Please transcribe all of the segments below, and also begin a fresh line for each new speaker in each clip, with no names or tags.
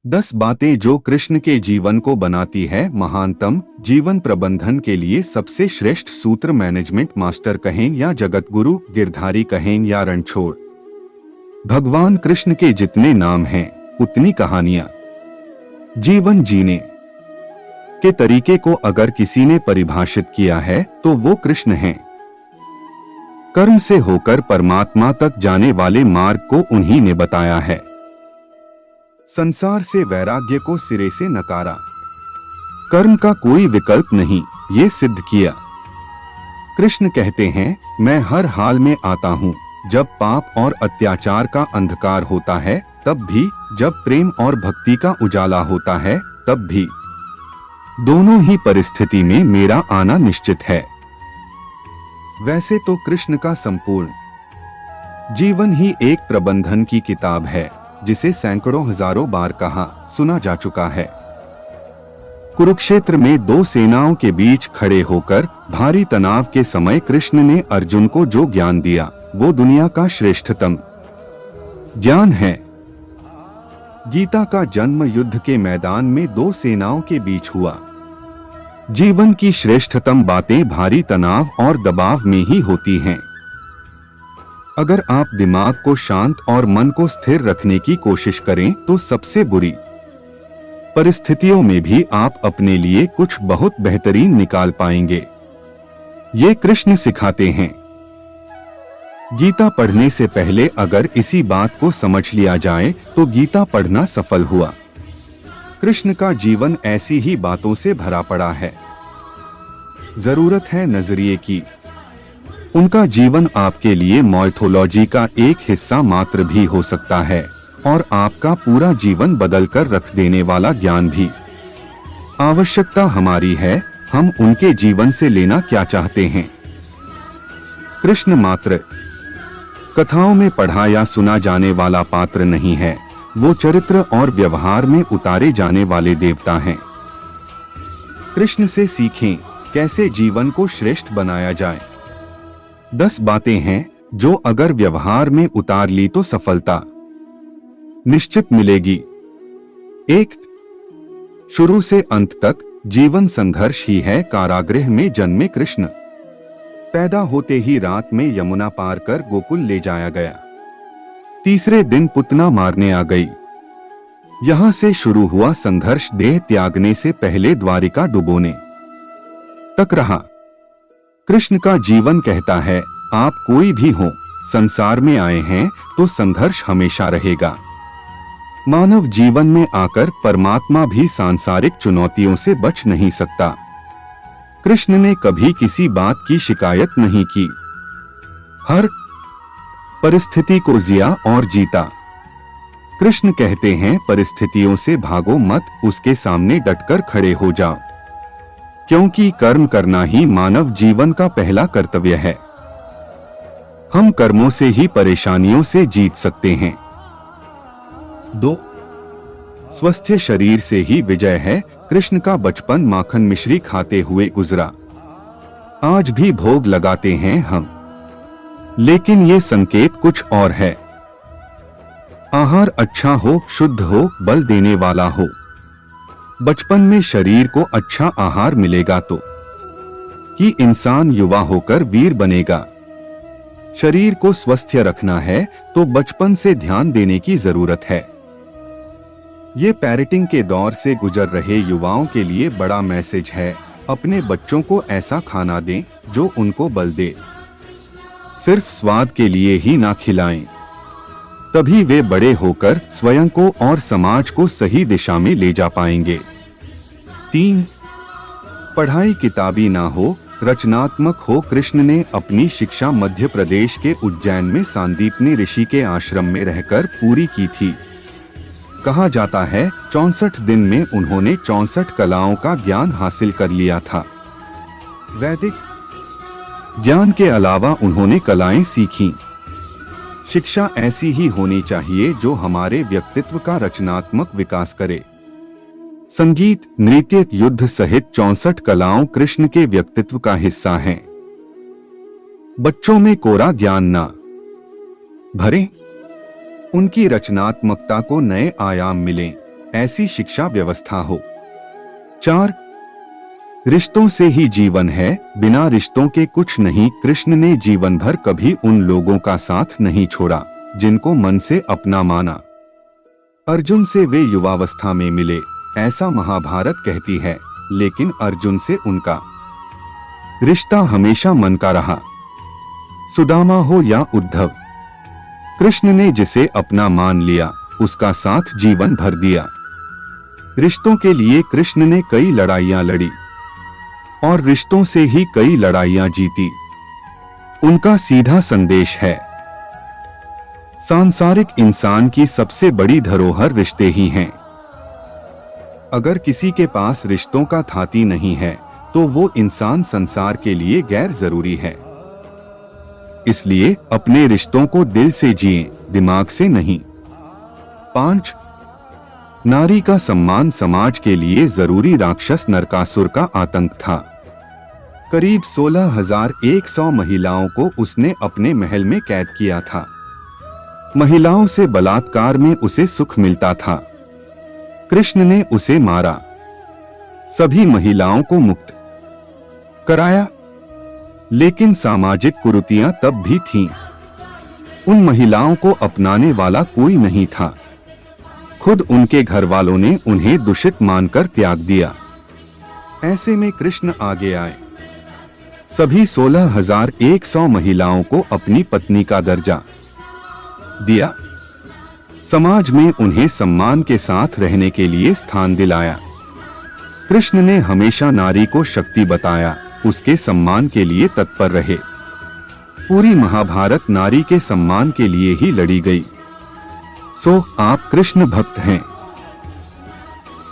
10 बातें जो कृष्ण के जीवन को बनाती है महानतम। जीवन प्रबंधन के लिए सबसे श्रेष्ठ सूत्र मैनेजमेंट मास्टर कहें या जगत गुरु, गिरधारी कहें या रणछोड़, भगवान कृष्ण के जितने नाम हैं उतनी कहानियां। जीवन जीने के तरीके को अगर किसी ने परिभाषित किया है तो वो कृष्ण हैं। कर्म से होकर परमात्मा तक जाने वाले मार्ग को उन्हीं ने बताया है। संसार से वैराग्य को सिरे से नकारा, कर्म का कोई विकल्प नहीं, ये सिद्ध किया। कृष्ण कहते हैं, मैं हर हाल में आता हूँ, जब पाप और अत्याचार का अंधकार होता है तब भी, जब प्रेम और भक्ति का उजाला होता है तब भी। दोनों ही परिस्थिति में मेरा आना निश्चित है। वैसे तो कृष्ण का संपूर्ण जीवन ही एक प्रबंधन की किताब है, जिसे सैकड़ों हजारों बार कहा सुना जा चुका है। कुरुक्षेत्र में दो सेनाओं के बीच खड़े होकर भारी तनाव के समय कृष्ण ने अर्जुन को जो ज्ञान दिया वो दुनिया का श्रेष्ठतम ज्ञान है। गीता का जन्म युद्ध के मैदान में दो सेनाओं के बीच हुआ। जीवन की श्रेष्ठतम बातें भारी तनाव और दबाव में ही होती हैं। अगर आप दिमाग को शांत और मन को स्थिर रखने की कोशिश करें तो सबसे बुरी परिस्थितियों में भी आप अपने लिए कुछ बहुत बेहतरीन निकाल पाएंगे। ये कृष्ण सिखाते हैं। गीता पढ़ने से पहले अगर इसी बात को समझ लिया जाए तो गीता पढ़ना सफल हुआ। कृष्ण का जीवन ऐसी ही बातों से भरा पड़ा है। जरूरत है नजरिए की। उनका जीवन आपके लिए माइथोलॉजी का एक हिस्सा मात्र भी हो सकता है और आपका पूरा जीवन बदलकर रख देने वाला ज्ञान भी। आवश्यकता हमारी है, हम उनके जीवन से लेना क्या चाहते हैं। कृष्ण मात्र कथाओं में पढ़ा या सुना जाने वाला पात्र नहीं है, वो चरित्र और व्यवहार में उतारे जाने वाले देवता हैं। कृष्ण से सीखें कैसे जीवन को श्रेष्ठ बनाया जाए। 10 बातें हैं जो अगर व्यवहार में उतार ली तो सफलता निश्चित मिलेगी। 1. शुरू से अंत तक जीवन संघर्ष ही है। कारागृह में जन्मे कृष्ण, पैदा होते ही रात में यमुना पार कर गोकुल ले जाया गया। तीसरे दिन पुतना मारने आ गई। यहां से शुरू हुआ संघर्ष, देह त्यागने से पहले द्वारिका डुबोने तक रहा। कृष्ण का जीवन कहता है, आप कोई भी हो, संसार में आए हैं तो संघर्ष हमेशा रहेगा। मानव जीवन में आकर परमात्मा भी सांसारिक चुनौतियों से बच नहीं सकता। कृष्ण ने कभी किसी बात की शिकायत नहीं की। हर परिस्थिति को जिया और जीता। कृष्ण कहते हैं, परिस्थितियों से भागो मत, उसके सामने डटकर खड़े हो जाओ, क्योंकि कर्म करना ही मानव जीवन का पहला कर्तव्य है। हम कर्मों से ही परेशानियों से जीत सकते हैं। 2. स्वस्थ शरीर से ही विजय है। कृष्ण का बचपन माखन मिश्री खाते हुए गुजरा। आज भी भोग लगाते हैं हम, लेकिन ये संकेत कुछ और है। आहार अच्छा हो, शुद्ध हो, बल देने वाला हो। बचपन में शरीर को अच्छा आहार मिलेगा तो कि इंसान युवा होकर वीर बनेगा। शरीर को स्वस्थ रखना है तो बचपन से ध्यान देने की जरूरत है। ये पेरेंटिंग के दौर से गुजर रहे युवाओं के लिए बड़ा मैसेज है। अपने बच्चों को ऐसा खाना दें जो उनको बल दे। सिर्फ स्वाद के लिए ही ना खिलाएं, तभी वे बड़े होकर स्वयं को और समाज को सही दिशा में ले जा पाएंगे। 3. पढ़ाई किताबी ना हो, रचनात्मक हो। कृष्ण ने अपनी शिक्षा मध्य प्रदेश के उज्जैन में सांदीपनी ऋषि के आश्रम में रहकर पूरी की थी। कहा जाता है 64 दिन में उन्होंने 64 कलाओं का ज्ञान हासिल कर लिया था। वैदिक ज्ञान के अलावा उन्होंने कलाएं सीखीं। शिक्षा ऐसी ही होनी चाहिए जो हमारे व्यक्तित्व का रचनात्मक विकास करे। संगीत, नृत्य, युद्ध सहित 64 कलाओं कृष्ण के व्यक्तित्व का हिस्सा हैं। बच्चों में कोरा ज्ञान ना भरें, उनकी रचनात्मकता को नए आयाम मिलें। ऐसी शिक्षा व्यवस्था हो। 4. रिश्तों से ही जीवन है, बिना रिश्तों के कुछ नहीं। कृष्ण ने जीवन भर कभी उन लोगों का साथ नहीं छोड़ा जिनको मन से अपना माना। अर्जुन से वे युवावस्था में मिले, ऐसा महाभारत कहती है, लेकिन अर्जुन से उनका रिश्ता हमेशा मन का रहा। सुदामा हो या उद्धव, कृष्ण ने जिसे अपना मान लिया उसका साथ जीवन भर दिया। रिश्तों के लिए कृष्ण ने कई लड़ाइयां लड़ी और रिश्तों से ही कई लड़ाइयां जीती। उनका सीधा संदेश है, सांसारिक इंसान की सबसे बड़ी धरोहर रिश्ते ही हैं। अगर किसी के पास रिश्तों का थाती नहीं है तो वो इंसान संसार के लिए गैर जरूरी है। इसलिए अपने रिश्तों को दिल से जिएं, दिमाग से नहीं। 5. नारी का सम्मान समाज के लिए जरूरी। राक्षस नरकासुर का आतंक था। करीब 16,100 महिलाओं को उसने अपने महल में कैद किया था। महिलाओं से बलात्कार में उसे सुख मिलता था। कृष्ण ने उसे मारा, सभी महिलाओं को मुक्त कराया, लेकिन सामाजिक कुरीतियां तब भी थीं। उन महिलाओं को अपनाने वाला कोई नहीं था। खुद उनके घर वालों ने उन्हें दूषित मानकर त्याग दिया। ऐसे में कृष्ण आगे आए, सभी 16,100 महिलाओं को अपनी पत्नी का दर्जा दिया, समाज में उन्हें सम्मान के साथ रहने के लिए स्थान दिलाया। कृष्ण ने हमेशा नारी को शक्ति बताया, उसके सम्मान के लिए तत्पर रहे। पूरी महाभारत नारी के सम्मान के लिए ही लड़ी गई। सो आप कृष्ण भक्त हैं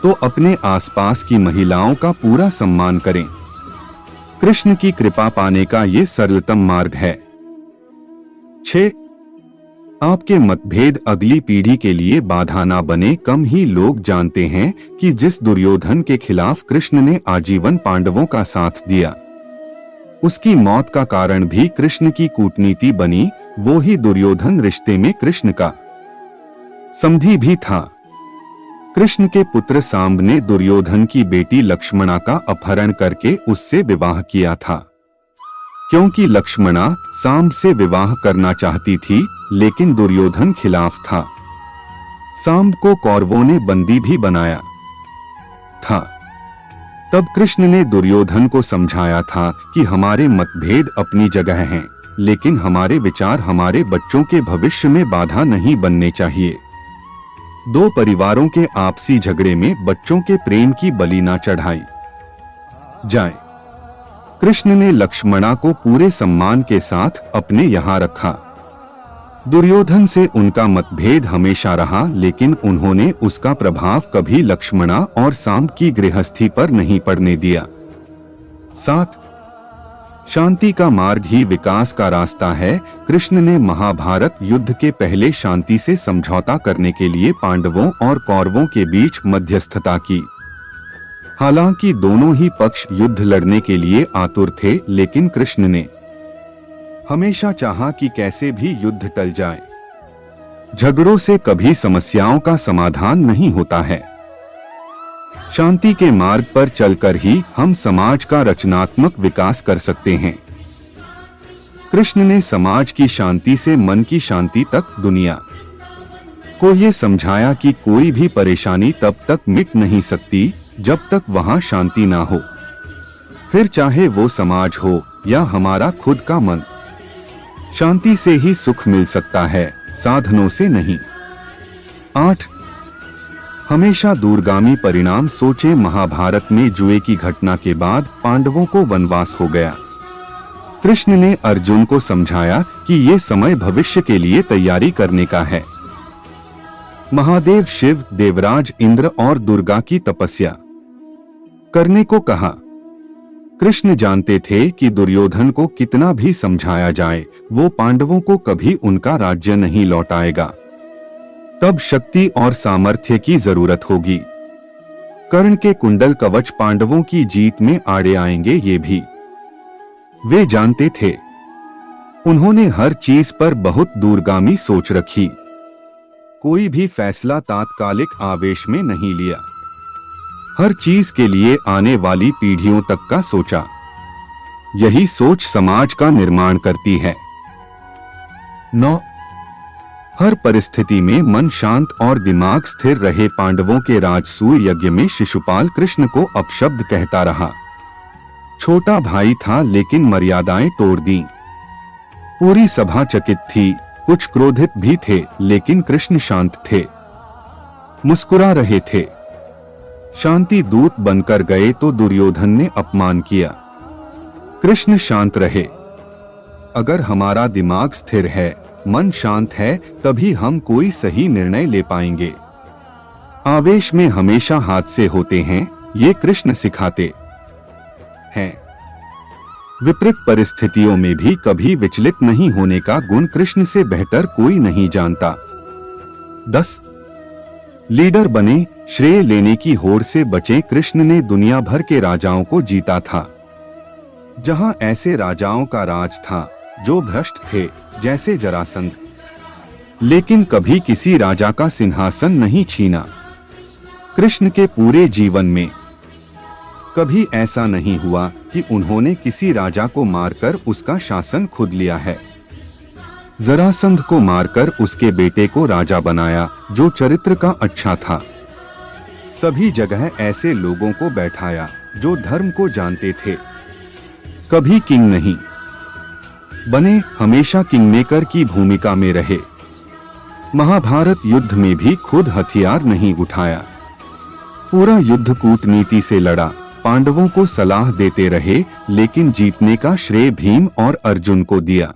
तो अपने आसपास की महिलाओं का पूरा सम्मान करें। कृष्ण की कृपा पाने का ये सरलतम मार्ग है। 6. आपके मतभेद अगली पीढ़ी के लिए बाधा ना बने। कम ही लोग जानते हैं कि जिस दुर्योधन के खिलाफ कृष्ण ने आजीवन पांडवों का साथ दिया, उसकी मौत का कारण भी कृष्ण की कूटनीति बनी। वो ही दुर्योधन रिश्ते में कृष्ण का समधी भी था। कृष्ण के पुत्र सांब ने दुर्योधन की बेटी लक्ष्मणा का अपहरण करके उससे विवाह किया था, क्योंकि लक्ष्मणा सांब से विवाह करना चाहती थी, लेकिन दुर्योधन खिलाफ था। सांब को कौरवों ने बंदी भी बनाया था। तब कृष्ण ने दुर्योधन को समझाया था कि हमारे मतभेद अपनी जगह हैं, लेकिन हमारे विचार हमारे बच्चों के भविष्य में बाधा नहीं बनने चाहिए। दो परिवारों के आपसी झगड़े में बच्चों के प्रेम की बलि ना चढ़ाई जाए। कृष्ण ने लक्ष्मणा को पूरे सम्मान के साथ अपने यहाँ रखा। दुर्योधन से उनका मतभेद हमेशा रहा, लेकिन उन्होंने उसका प्रभाव कभी लक्ष्मणा और सांब की गृहस्थी पर नहीं पड़ने दिया। 7. शांति का मार्ग ही विकास का रास्ता है। कृष्ण ने महाभारत युद्ध के पहले शांति से समझौता करने के लिए पांडवों और कौरवों के बीच मध्यस्थता की। हालांकि दोनों ही पक्ष युद्ध लड़ने के लिए आतुर थे, लेकिन कृष्ण ने हमेशा चाहा कि कैसे भी युद्ध टल जाए। झगड़ों से कभी समस्याओं का समाधान नहीं होता है। शांति के मार्ग पर चलकर ही हम समाज का रचनात्मक विकास कर सकते हैं। कृष्ण ने समाज की शांति से मन की शांति तक दुनिया को ये समझाया कि कोई भी परेशानी तब तक मिट नहीं सकती जब तक वहां शांति ना हो, फिर चाहे वो समाज हो या हमारा खुद का मन। शांति से ही सुख मिल सकता है, साधनों से नहीं। 8. हमेशा दूरगामी परिणाम सोचे। महाभारत में जुए की घटना के बाद पांडवों को वनवास हो गया। कृष्ण ने अर्जुन को समझाया कि ये समय भविष्य के लिए तैयारी करने का है। महादेव शिव, देवराज इंद्र और दुर्गा की तपस्या करने को कहा। कृष्ण जानते थे कि दुर्योधन को कितना भी समझाया जाए, वो पांडवों को कभी उनका राज्य नहीं लौटाएगा। तब शक्ति और सामर्थ्य की जरूरत होगी। कर्ण के कुंडल कवच पांडवों की जीत में आड़े आएंगे, ये भी वे जानते थे। उन्होंने हर चीज पर बहुत दूरगामी सोच रखी। कोई भी फैसला तात्कालिक आवेश में नहीं लिया। हर चीज के लिए आने वाली पीढ़ियों तक का सोचा। यही सोच समाज का निर्माण करती है। 9. हर परिस्थिति में मन शांत और दिमाग स्थिर रहे। पांडवों के राजसूय यज्ञ में शिशुपाल कृष्ण को अपशब्द कहता रहा। छोटा भाई था लेकिन मर्यादाएं तोड़ दी। पूरी सभा चकित थी, कुछ क्रोधित भी थे, लेकिन कृष्ण शांत थे, मुस्कुरा रहे थे। शांति दूत बनकर गए तो दुर्योधन ने अपमान किया। कृष्ण शांत रहे। अगर हमारा दिमाग स्थिर है, मन शांत है, तभी हम कोई सही निर्णय ले पाएंगे। आवेश में हमेशा हादसे होते हैं, ये कृष्ण सिखाते हैं। विपरीत परिस्थितियों में भी कभी विचलित नहीं होने का गुण कृष्ण से बेहतर कोई नहीं जानता। 10. लीडर बने, श्रेय लेने की होड़ से बचें। कृष्ण ने दुनिया भर के राजाओं को जीता था। जहां ऐसे राजाओं का राज था जो भ्रष्ट थे, जैसे जरासंध, लेकिन कभी किसी राजा का सिंहासन नहीं छीना। कृष्ण के पूरे जीवन में कभी ऐसा नहीं हुआ कि उन्होंने किसी राजा को मारकर उसका शासन खुद लिया है। जरासंध को मारकर उसके बेटे को राजा बनाया, जो चरित्र का अच्छा था। सभी जगह ऐसे लोगों को बैठाया जो धर्म को जानते थे। कभी किंग नहीं बने, हमेशा किंगमेकर की भूमिका में रहे। महाभारत युद्ध में भी खुद हथियार नहीं उठाया, पूरा युद्ध कूटनीति से लड़ा। पांडवों को सलाह देते रहे, लेकिन जीतने का श्रेय भीम और अर्जुन को दिया।